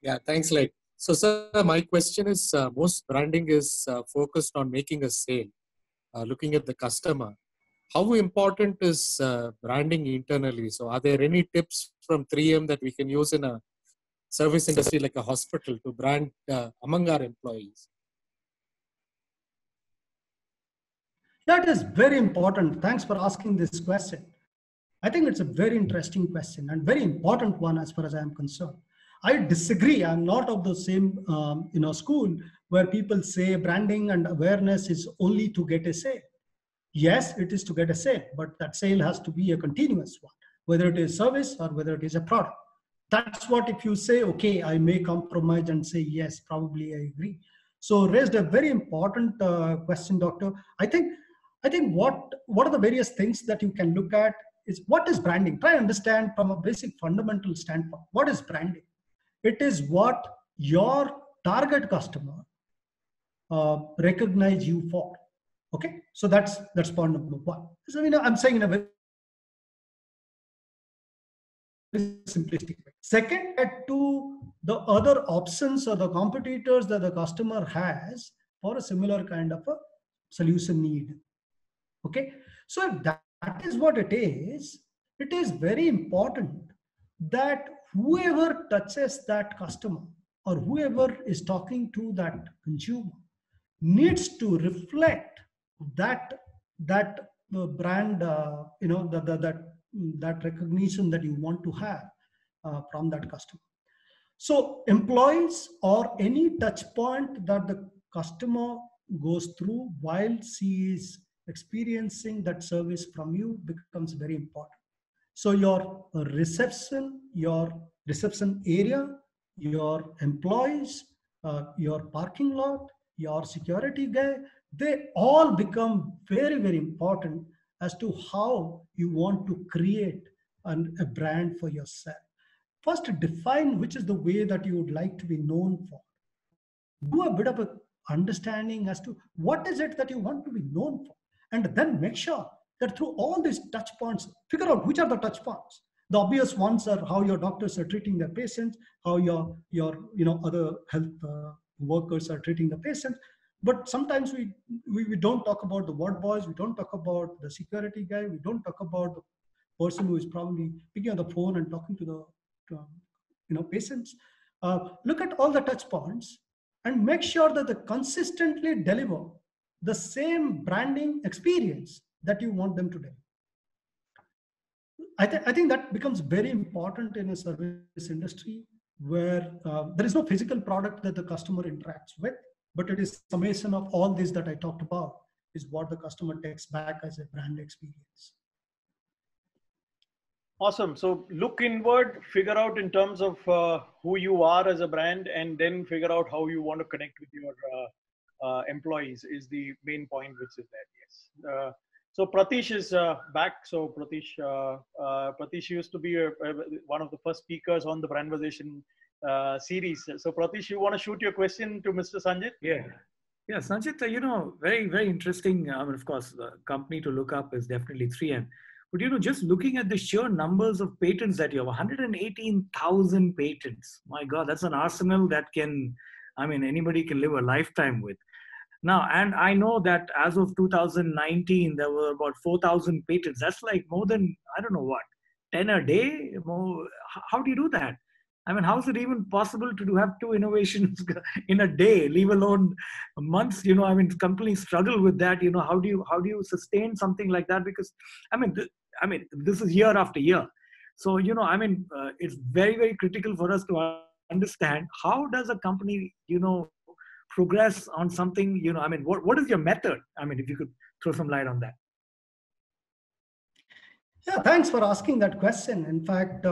Yeah, thanks, Like. So, sir, my question is, most branding is focused on making a sale, looking at the customer. How important is branding internally? So are there any tips from 3M that we can use in a service industry like a hospital to brand among our employees? That is very important. Thanks for asking this question. I think it's a very interesting question and very important one as far as I am concerned. I disagree. I'm not of the same school where people say branding and awareness is only to get a sale. Yes, it is to get a sale, but that sale has to be a continuous one, whether it is service or whether it is a product. That's what if you say, okay, I may compromise and say, yes, probably I agree. So raised a very important question, doctor. I think what are the various things that you can look at is what is branding? Try and understand from a basic fundamental standpoint. What is branding? It is what your target customer recognize you for. Okay, so that's point number one. So I'm saying in a very simplistic way. Second, add to the other options or the competitors that the customer has for a similar kind of a solution need. Okay, so if that is what it is very important that whoever touches that customer or whoever is talking to that consumer needs to reflect that brand, that recognition that you want to have from that customer. So employees or any touch point that the customer goes through while she is experiencing that service from you becomes very important. So your reception area, your employees, your parking lot, your security guy, they all become very, very important as to how you want to create a brand for yourself. First, define which is the way that you would like to be known for. Do a bit of a understanding as to what is it that you want to be known for, and then make sure that through all these touch points, figure out which are the touch points. The obvious ones are how your doctors are treating their patients, how your other health workers are treating the patients. But sometimes we don't talk about the ward boys, we don't talk about the security guy, we don't talk about the person who is probably picking up the phone and talking to the patients. Look at all the touch points and make sure that they consistently deliver the same branding experience that you want them to deliver. I think that becomes very important in a service industry where there is no physical product that the customer interacts with, but it is summation of all this that I talked about is what the customer takes back as a brand experience. Awesome. So look inward, figure out in terms of who you are as a brand, and then figure out how you want to connect with your employees is the main point, which is there. Yes. So Pratish is back. So Pratish used to be one of the first speakers on the Brandversation series. So Pratish, you want to shoot your question to Mr. Sanjit? Yeah. Yeah, Sanjit, very, very interesting. I mean, of course, the company to look up is definitely 3M. But, just looking at the sheer numbers of patents that you have, 118,000 patents. My God, that's an arsenal that anybody can live a lifetime with. Now, and I know that as of 2019, there were about 4,000 patents. That's like more than, I don't know what, 10 a day? More. How do you do that? I mean, how is it even possible to have 2 innovations in a day, leave alone months? Companies struggle with that. How do you sustain something like that? Because, this is year after year. So, it's very, very critical for us to understand how does a company, progress on something, what is your method? If you could throw some light on that. Yeah, thanks for asking that question. In fact,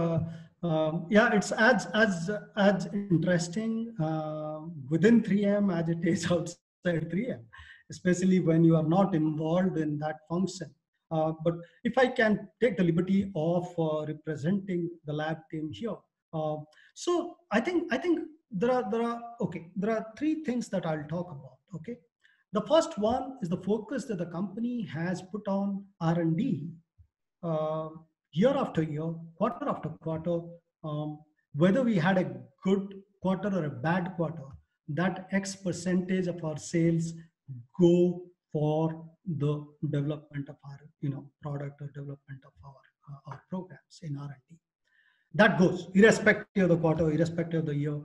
it's as interesting within 3M as it is outside 3M, especially when you are not involved in that function. But if I can take the liberty of representing the lab team here, so I think there are 3 things that I'll talk about. Okay, the first one is the focus that the company has put on R&D. Year after year, quarter after quarter, whether we had a good quarter or a bad quarter, that X percentage of our sales go for the development of our product or development of our programs in R&D. That goes irrespective of the quarter, irrespective of the year,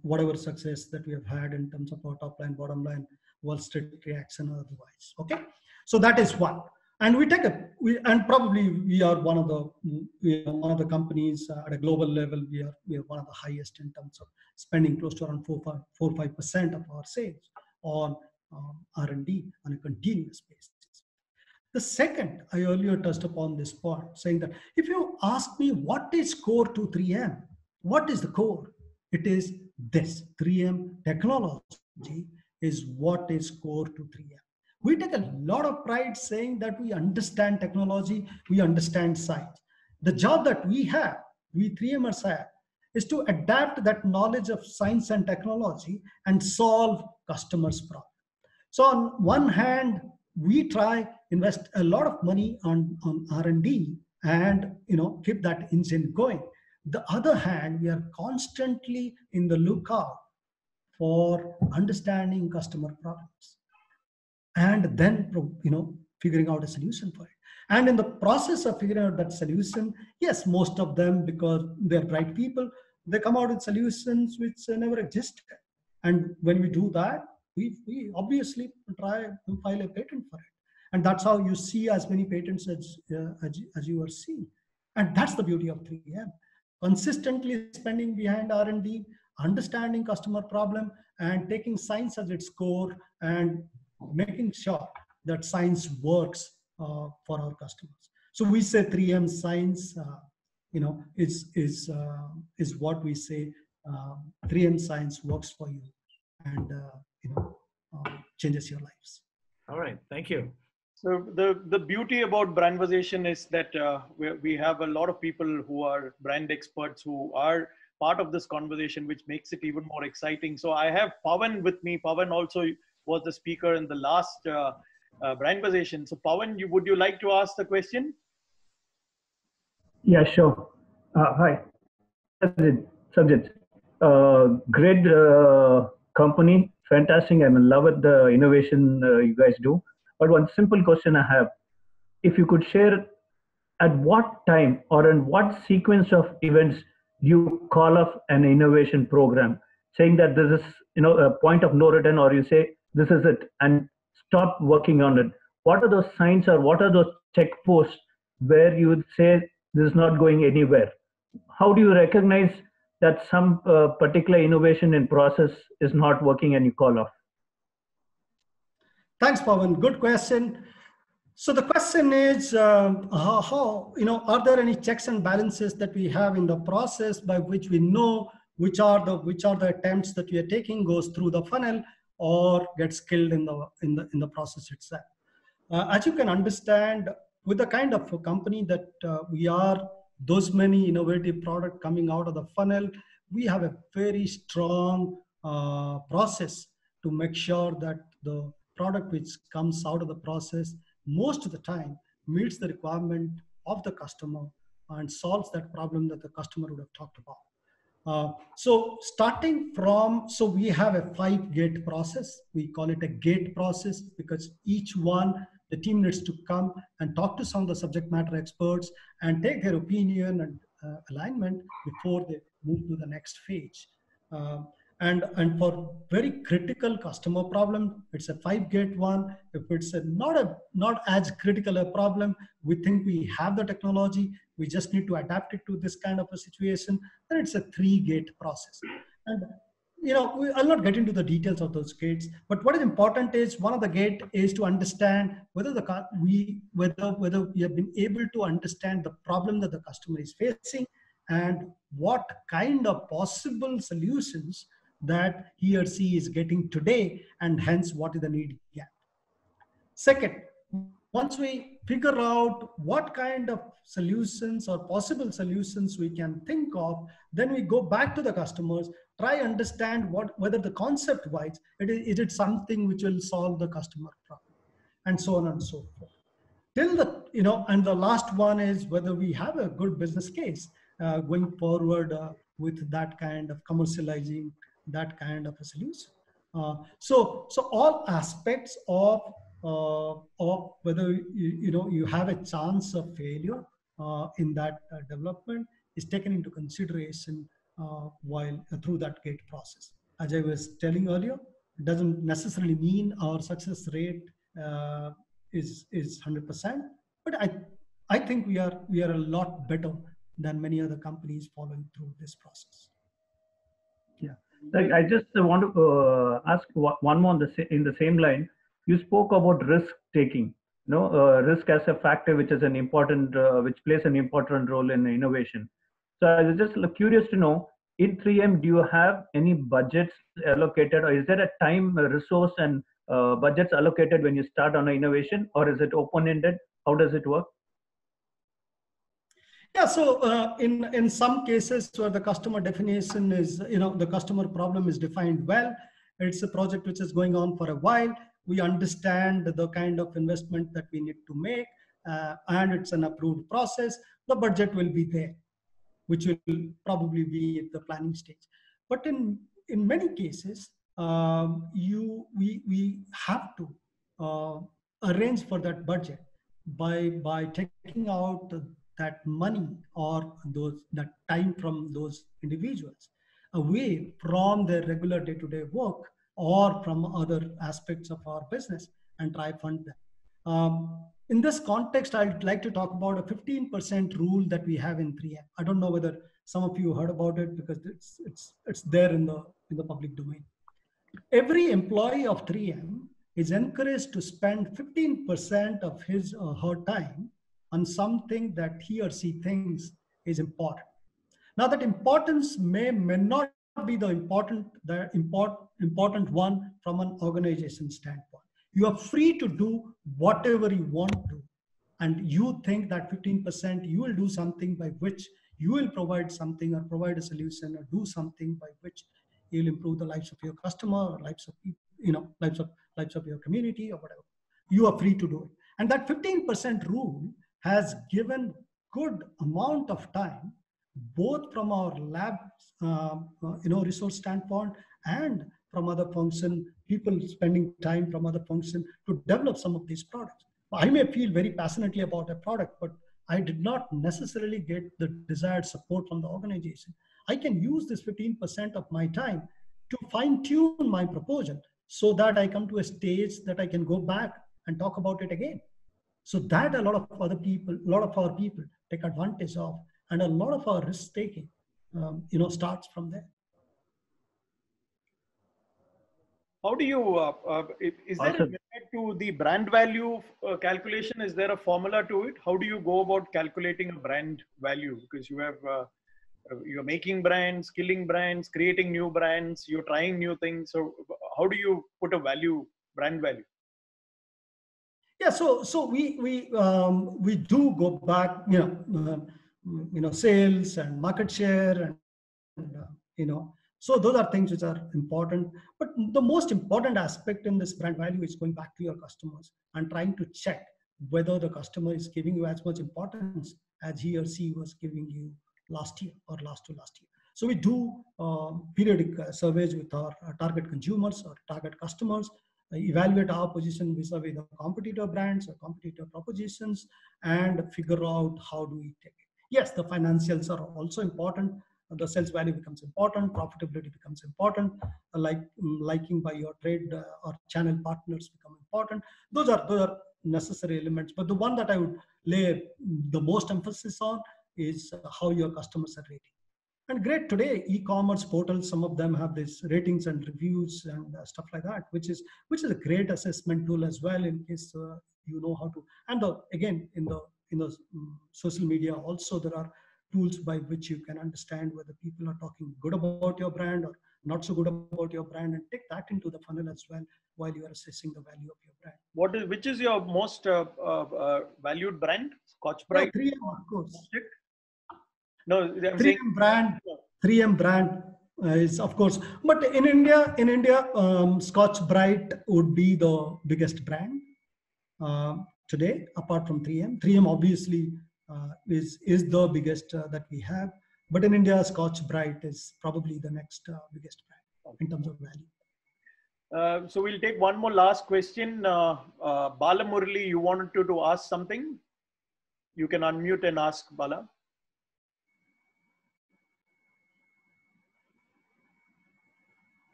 whatever success that we have had in terms of our top line, bottom line, Wall Street reaction or otherwise. Okay, so that is one. And we are one of the companies at a global level. We are one of the highest in terms of spending close to around 4-5% of our sales on R&D on a continuous basis. The second, I earlier touched upon this point, saying that if you ask me what is core to 3M, what is the core? It is this 3M technology is what is core to 3M. We take a lot of pride saying that we understand technology, we understand science. The job that we 3Mers have, is to adapt that knowledge of science and technology and solve customers' problems. So on one hand, we invest a lot of money on R&D and keep that engine going. The other hand, we are constantly in the lookout for understanding customer problems and then figuring out a solution for it. And in the process of figuring out that solution, yes, most of them, because they're bright people, they come out with solutions which never existed. And when we do that, we obviously try to file a patent for it. And that's how you see as many patents as you are seeing. And that's the beauty of 3M. Consistently spending behind R&D, understanding customer problem, and taking science as its core and making sure that science works for our customers. So we say 3M science, is what we say. 3M science works for you and changes your lives. All right, thank you. So the beauty about Brandversation is that we have a lot of people who are brand experts who are part of this conversation, which makes it even more exciting. So I have Pawan with me. Pawan also was the speaker in the last Brandversation. So Pawan, would you like to ask the question? Yeah, sure. Hi, Sanjit. Great company, fantastic. I mean, love it, the innovation you guys do. But one simple question I have: if you could share at what time or in what sequence of events do you call off an innovation program, saying that this is a point of no return, or you say this is it and stop working on it? What are those signs or what are those checkposts where you would say this is not going anywhere? How do you recognize that some particular innovation in process is not working and you call off? Thanks, Pawan. Good question. So the question is, are there any checks and balances that we have in the process by which we know which are the attempts that we are taking goes through the funnel or gets killed in the process itself? As you can understand, with the kind of a company that we are, those many innovative products coming out of the funnel, we have a very strong process to make sure that the product which comes out of the process most of the time meets the requirement of the customer and solves that problem that the customer would have talked about. So we have a 5-gate process. We call it a gate process because each one, the team needs to come and talk to some of the subject matter experts and take their opinion and alignment before they move to the next phase. And for very critical customer problem, it's a 5-gate one. If it's not as critical a problem, we think we have the technology, we just need to adapt it to this kind of a situation, then it's a 3-gate process. And I'll not get into the details of those gates, but what is important is one of the gate is to understand whether we have been able to understand the problem that the customer is facing and what kind of possible solutions that he or she is getting today, and hence what is the need gap. Second, once we figure out what kind of solutions or possible solutions we can think of, then we go back to the customers, try understand whether the concept wise, is it something which will solve the customer problem, and so on and so forth. And the last one is whether we have a good business case going forward with that kind of commercializing that kind of a solution. So all aspects of whether you have a chance of failure in that development is taken into consideration while through that gate process. As I was telling earlier, it doesn't necessarily mean our success rate is 100%, but I think we are a lot better than many other companies following through this process. Yeah, I just want to ask one more in the same line. You spoke about risk taking. Risk as a factor which is which plays an important role in innovation. So I was just curious to know, in 3M, do you have any budgets allocated, or is there a time, resource, and budgets allocated when you start on an innovation, or is it open-ended? How does it work? Yeah, so in some cases where the customer definition is, the customer problem is defined well, it's a project which is going on for a while, we understand the kind of investment that we need to make, and it's an approved process, the budget will be there, which will probably be at the planning stage. But in many cases, we have to arrange for that budget by taking out that money or that time from those individuals away from their regular day-to-day work or from other aspects of our business and try fund them. In this context, I'd like to talk about a 15% rule that we have in 3M. I don't know whether some of you heard about it because it's there in the public domain. Every employee of 3M is encouraged to spend 15% of his or her time on something that he or she thinks is important. Now, that importance may not be the important one from an organization standpoint. You are free to do whatever you want to, and you think that 15% you will do something by which you will provide something or provide a solution or do something by which you'll improve the lives of your customer or lives of lives of your community or whatever. You are free to do it. And that 15% rule has given good amount of time, both from our lab resource standpoint and from other function, people spending time from other function to develop some of these products. I may feel very passionately about a product, but I did not necessarily get the desired support from the organization. I can use this 15% of my time to fine tune my proposal so that I come to a stage that I can go back and talk about it again. So that a lot of other people, a lot of our people take advantage of, and a lot of our risk taking, starts from there. How do you, is there a method to the brand value calculation? Is there a formula to it? How do you go about calculating a brand value? Because you have, you're making brands, killing brands, creating new brands, you're trying new things. So how do you put a value, brand value? Yeah, so we do go back, sales and market share, and so those are things which are important. But the most important aspect in this brand value is going back to your customers and trying to check whether the customer is giving you as much importance as he or she was giving you last year or last to last year. So we do periodic surveys with our target consumers or target customers, evaluate our position vis-a-vis the competitor brands or competitor propositions, and figure out how do we take it. Yes, the financials are also important. The sales value becomes important, profitability becomes important, liking by your trade or channel partners become important. Those are necessary elements. But the one that I would lay the most emphasis on is how your customers are rating. And great, today e-commerce portals, some of them have these ratings and reviews and stuff like that, which is a great assessment tool as well, in case you know how to. And again, in the social media also, there are tools by which you can understand whether people are talking good about your brand or not so good about your brand, and take that into the funnel as well while you are assessing the value of your brand. Which is your most valued brand? Scotch-Brite? 3M, of course. No, I'm 3M saying brand. 3M brand is, of course, but in India, Scotch-Brite would be the biggest brand today, apart from 3M. 3M obviously is the biggest that we have, but in India, Scotch-Brite is probably the next biggest brand in terms of value. So we'll take one more last question. Bala Murali, you wanted to ask something? You can unmute and ask, Bala.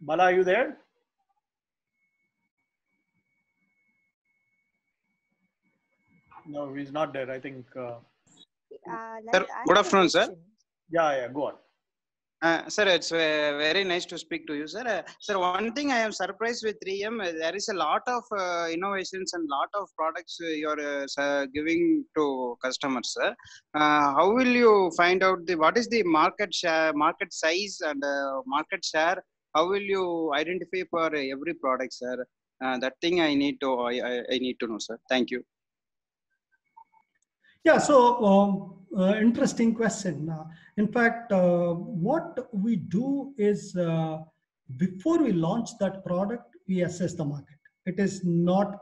Bala, are you there? No, he's not there. I think. Sir, good afternoon, sir. Yeah, go on. Sir, it's very nice to speak to you, sir. Sir, one thing I am surprised with 3M, there is a lot of innovations and lot of products you're giving to customers, sir. How will you find out what is the market share, market size, and market share? How will you identify for every product, sir? That thing I need to know, sir. Thank you. Yeah, so interesting question. In fact, what we do is before we launch that product, we assess the market. It is not,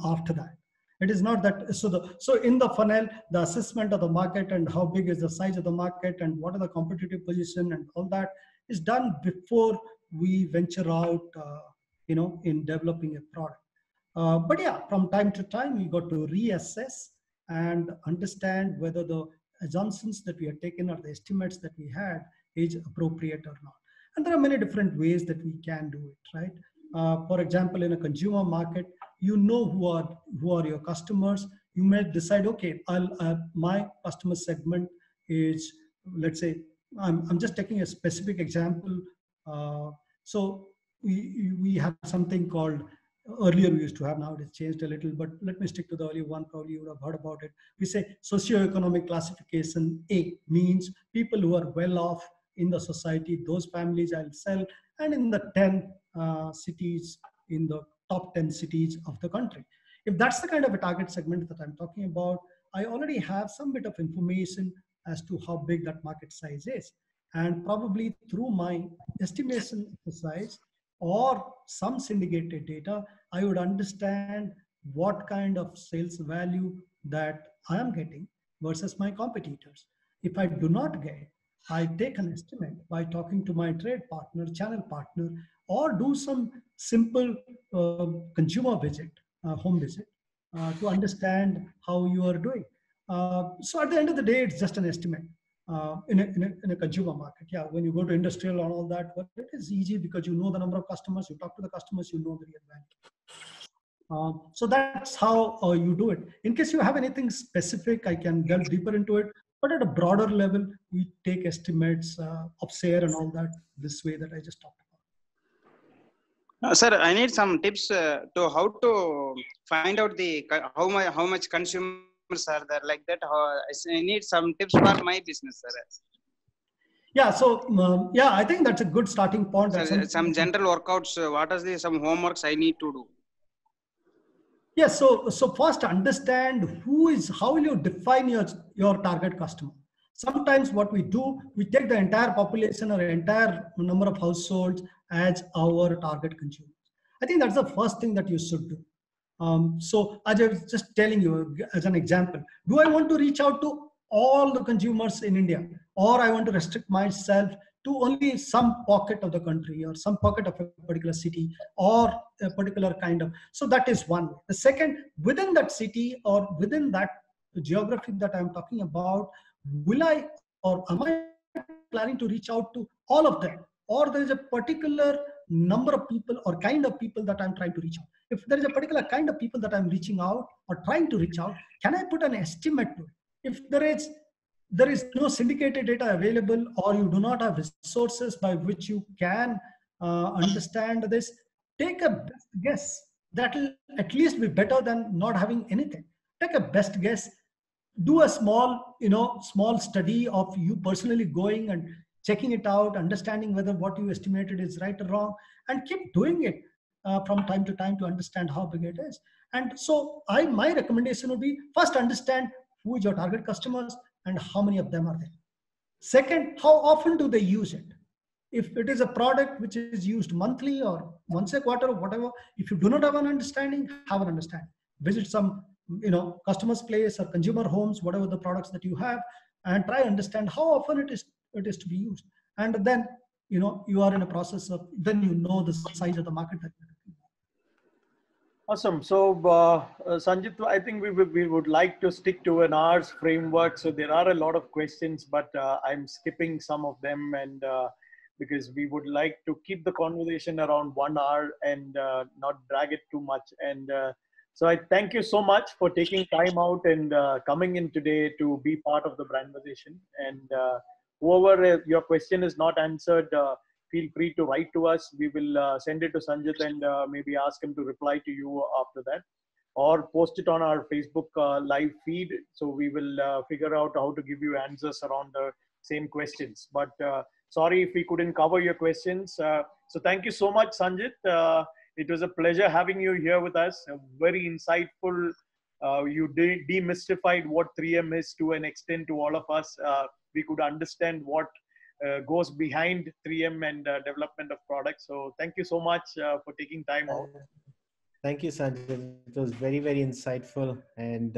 after that. It is not that. So in the funnel, the assessment of the market and how big is the size of the market and what are the competitive position and all that is done before we venture out, in developing a product. But yeah, from time to time, we got to reassess and understand whether the assumptions that we have taken or the estimates that we had is appropriate or not. And there are many different ways that we can do it, right? For example, in a consumer market, you know who are your customers. You may decide, okay, my customer segment is, let's say, I'm just taking a specific example. So we have something called, earlier we used to have, now it's changed a little, but let me stick to the earlier one. Probably you would have heard about it. We say socioeconomic classification A means people who are well off in the society, those families I'll sell, and in the 10 cities, in the top 10 cities of the country. If that's the kind of a target segment that I'm talking about, I already have some bit of information as to how big that market size is. And probably through my estimation exercise or some syndicated data, I would understand what kind of sales value that I am getting versus my competitors. If I do not get, I take an estimate by talking to my trade partner, channel partner, or do some simple consumer visit, home visit, to understand how you are doing. So at the end of the day, it's just an estimate in a consumer market. Yeah, when you go to industrial and all that, well, it is easy because you know the number of customers, you talk to the customers, you know the real value. So that's how you do it. In case you have anything specific, I can delve deeper into it. But at a broader level, we take estimates of share and all that this way that I just talked about. Sir, I need some tips to how to find out the how much consumers are there like that. I need some tips for my business, sir. Yeah, so yeah, I think that's a good starting point. Some general workouts. What are some homeworks I need to do? Yeah, so first understand how will you define your target customer. Sometimes what we do, we take the entire population or entire number of households as our target consumers. I think that's the first thing that you should do. So as I was just telling you as an example, do I want to reach out to all the consumers in India, or I want to restrict myself to only some pocket of the country or some pocket of a particular city or a particular kind of, so that is one way. The second, within that city or within that geography that I'm talking about, will I or am I planning to reach out to all of them, or there is a particular number of people or kind of people that I'm trying to reach out? If there is a particular kind of people that I'm reaching out or trying to reach out, can I put an estimate to it? If there is no syndicated data available, or you do not have resources by which you can understand this, take a best guess. That will at least be better than not having anything. Take a best guess. Do a small study of you personally going and checking it out, understanding whether what you estimated is right or wrong, and keep doing it from time to time to understand how big it is. And so my recommendation would be, first understand who is your target customers and how many of them are there. Second, how often do they use it? If it is a product which is used monthly or once a quarter or whatever, if you do not have an understanding, have an understanding. Visit some customer's place or consumer homes, whatever the products that you have, and try understand how often it is to be used. And then you are in a process of, then you know the size of the market that you're looking at. Awesome. So, Sanjit, I think we would like to stick to an hour's framework. So there are a lot of questions, but I'm skipping some of them, and because we would like to keep the conversation around 1 hour and not drag it too much. And so I thank you so much for taking time out and coming in today to be part of the Brandversation. And whoever your question is not answered, feel free to write to us. We will send it to Sanjit and maybe ask him to reply to you after that, or post it on our Facebook live feed. So we will figure out how to give you answers around the same questions. But sorry if we couldn't cover your questions. So thank you so much, Sanjit. It was a pleasure having you here with us. Very insightful. You demystified what 3M is to an extent to all of us. We could understand what goes behind 3M and development of products. So thank you so much for taking time out. Thank you, Sanjay. It was very, very insightful. And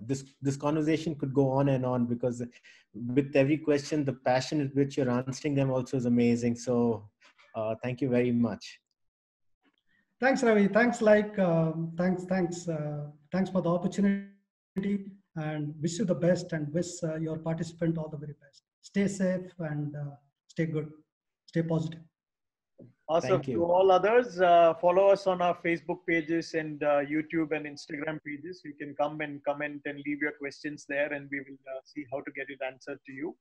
this conversation could go on and on, because with every question, the passion with which you're answering them also is amazing. So thank you very much. Thanks, Ravi. Thanks for the opportunity, and wish you the best, and wish your participant all the very best. Stay safe and stay good. Stay positive. Awesome. To all others, follow us on our Facebook pages and YouTube and Instagram pages. You can come and comment and leave your questions there, and we will see how to get it answered to you.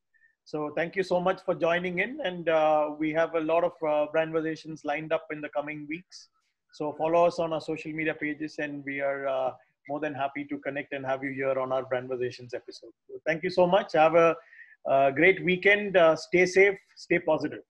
So thank you so much for joining in. And we have a lot of Brandversations lined up in the coming weeks. So follow us on our social media pages, and we are more than happy to connect and have you here on our Brandversations episode. So thank you so much. Have a great weekend. Stay safe, stay positive.